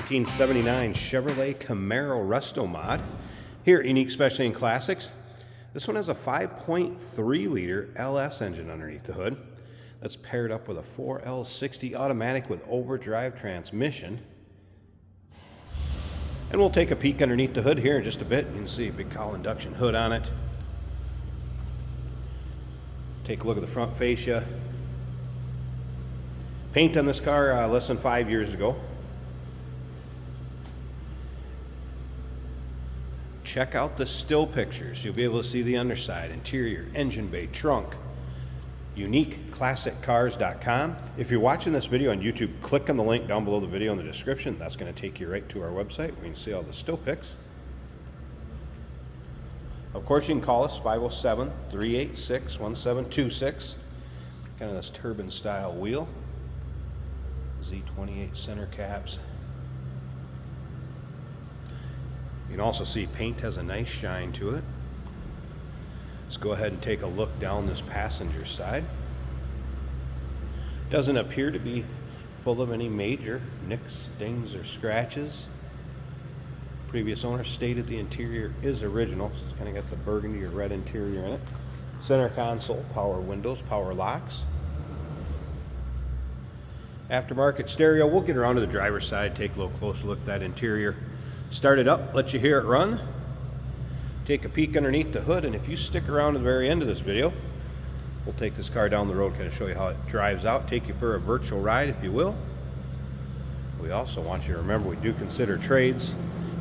1979 Chevrolet Camaro Restomod. Here at Unique Specialty and Classics. This one has a 5.3 liter LS engine underneath the hood. That's paired up with a 4L60 automatic with overdrive transmission. And we'll take a peek underneath the hood here in just a bit. You can see a big cowl induction hood on it. Take a look at the front fascia. Paint on this car less than 5 years ago. Check out the still pictures. You'll be able to see the underside, interior, engine bay, trunk. UniqueClassicCars.com. If you're watching this video on YouTube, click on the link down below the video in the description. That's going to take you right to our website where you can see all the still pics. Of course, you can call us 507-386-1726. Kind of this turbine style wheel. Z28 center caps. You can also see paint has a nice shine to it. Let's go ahead and take a look down this passenger side. Doesn't appear to be full of any major nicks, dings, or scratches. Previous owner stated the interior is original, so it's kind of got the burgundy or red interior in it. Center console, power windows, power locks. Aftermarket stereo. We'll get around to the driver's side, take a little closer look at that interior. Start it up, let you hear it run. Take a peek underneath the hood, and if you stick around to the very end of this video, we'll take this car down the road, kind of show you how it drives out, take you for a virtual ride, if you will. We also want you to remember we do consider trades.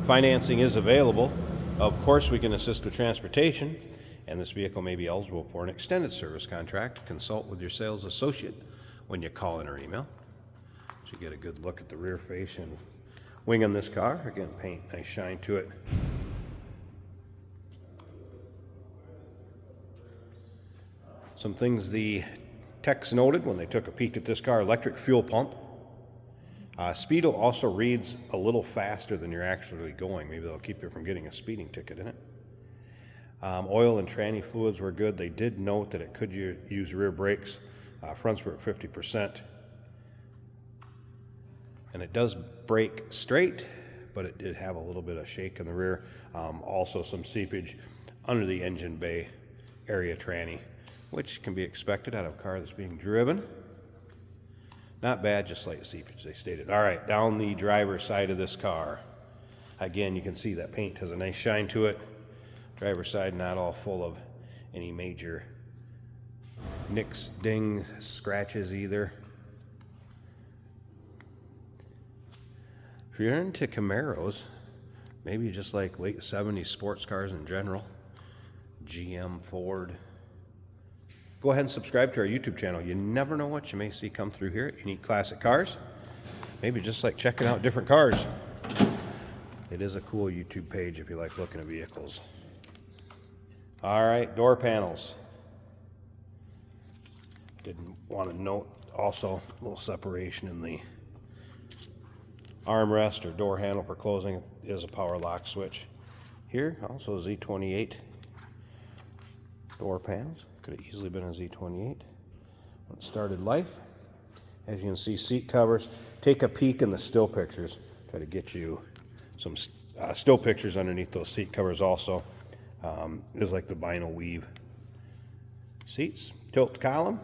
Financing is available. Of course, we can assist with transportation, and this vehicle may be eligible for an extended service contract. Consult with your sales associate when you call in or email. So you get a good look at the rear face and wing on this car. Again, paint, nice shine to it. Some things the techs noted when they took a peek at this car: electric fuel pump. Speedo also reads a little faster than you're actually going. Maybe they'll keep you from getting a speeding ticket in it. Oil and tranny fluids were good. They did note that it could use rear brakes. Fronts were at 50%. And it does brake straight, but it did have a little bit of shake in the rear. Also some seepage under the engine bay area tranny, which can be expected out of a car that's being driven. Not bad, just slight seepage, they stated. All right, down the driver's side of this car. Again, you can see that paint has a nice shine to it. Driver's side not all full of any major nicks, dings, scratches either. If you're into Camaros, maybe just like late 70s sports cars in general, GM, Ford, go ahead and subscribe to our YouTube channel. You never know what you may see come through here at Unique Classic Cars. Maybe just like checking out different cars. It is a cool YouTube page if you like looking at vehicles. All right, door panels. Didn't want to note also a little separation in the armrest or door handle for closing. Is a power lock switch. Here also Z28 door panels. Could have easily been a Z28 when it started life. As you can see, seat covers. Take a peek in the still pictures. Try to get you some still pictures underneath those seat covers also. It is like the vinyl weave seats. Tilt column.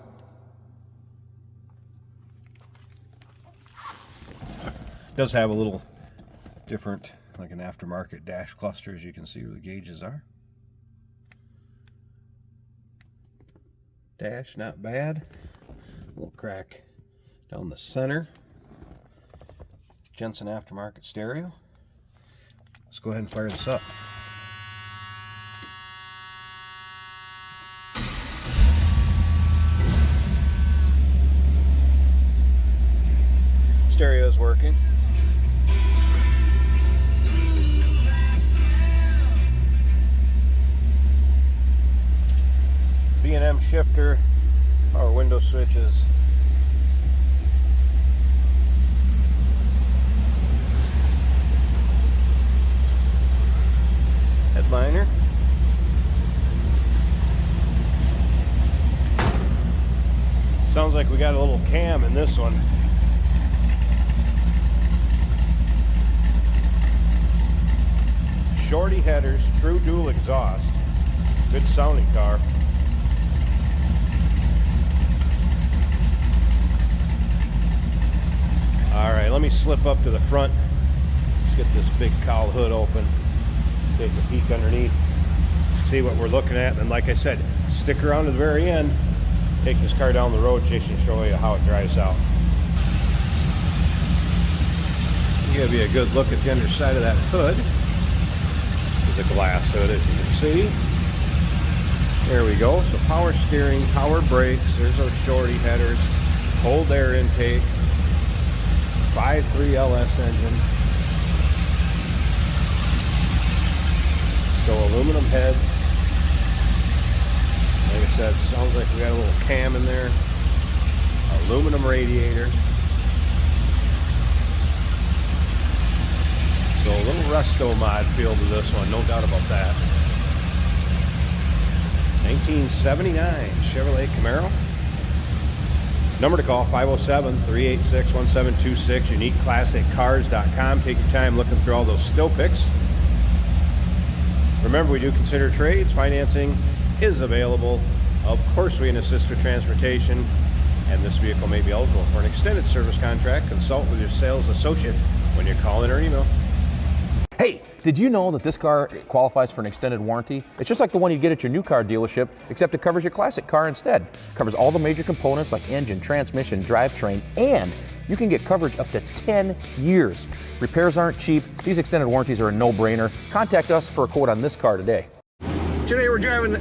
Does have a little different, like an aftermarket dash cluster, as you can see where the gauges are. Dash, not bad. A little crack down the center. Jensen aftermarket stereo. Let's go ahead and fire this up. Stereo is working. B&M shifter, power window switches. Headliner. Sounds like we got a little cam in this one. shorty headers, true dual exhaust. Good sounding car. All right, let me slip up to the front. Let's get this big cowl hood open. Take a peek underneath. See what we're looking at. And like I said, stick around to the very end. Take this car down the road, Jason, show you how it drives out. Give you a good look at the underside of that hood. It's a glass hood, as you can see. There we go. So power steering, power brakes. There's our shorty headers. Cold air intake. 5.3 LS engine. So aluminum heads. Like I said, sounds like we got a little cam in there. Aluminum radiator. So a little Restomod feel to this one, no doubt about that. 1979 Chevrolet Camaro. Number to call, 507-386-1726, uniqueclassiccars.com. Take your time looking through all those still pics. Remember, we do consider trades. Financing is available. Of course, we can assist with transportation, and this vehicle may be eligible for an extended service contract. Consult with your sales associate when you're calling or email. Hey, did you know that this car qualifies for an extended warranty? It's just like the one you get at your new car dealership, except it covers your classic car instead. It covers all the major components like engine, transmission, drivetrain, and you can get coverage up to 10 years. Repairs aren't cheap. These extended warranties are a no-brainer. Contact us for a quote on this car today. Today we're driving a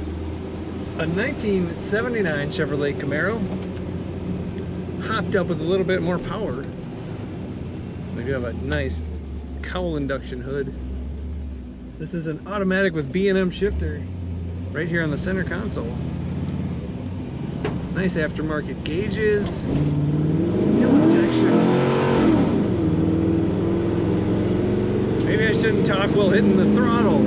1979 Chevrolet Camaro, hopped up with a little bit more power. We do have a nice cowl induction hood. This is an automatic with B&M shifter right here on the center console. Nice aftermarket gauges, fuel injection. Maybe I shouldn't talk while hitting the throttle.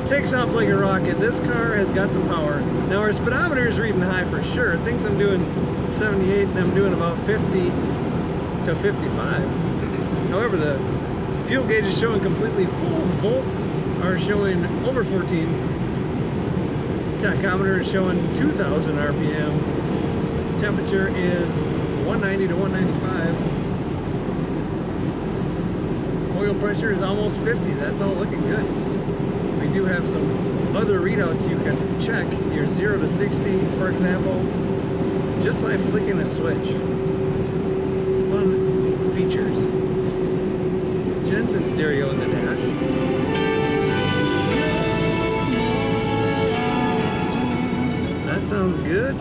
Takes off like a rocket. This car has got some power. Now our speedometer is reading high for sure. It thinks I'm doing 78 and I'm doing about 50 to 55. However, the fuel gauge is showing completely full. Volts are showing over 14. Tachometer is showing 2,000 RPM. Temperature is 190 to 195. Oil pressure is almost 50. That's all looking good. We do have some other readouts you can check. Your 0 to 60, for example, just by flicking a switch. Some fun features. Jensen stereo in the dash. That sounds good.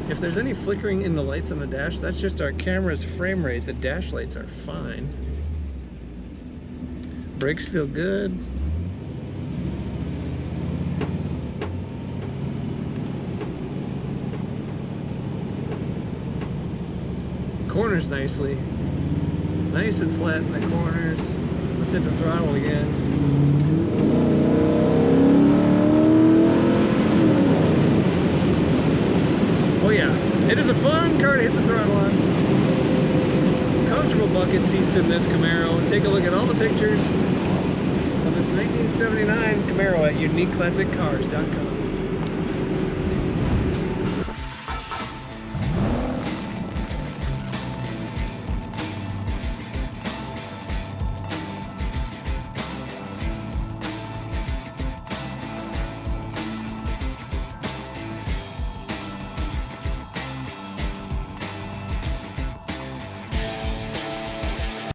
If there's any flickering in the lights on the dash, that's just our camera's frame rate. The dash lights are fine. Brakes feel good. Corners nicely. Nice and flat in the corners. Let's hit the throttle again. Oh yeah, it is a fun car to hit the throttle on. Comfortable bucket seats in this Camaro. Take a look at all the pictures of this 1979 Camaro at uniqueclassiccars.com.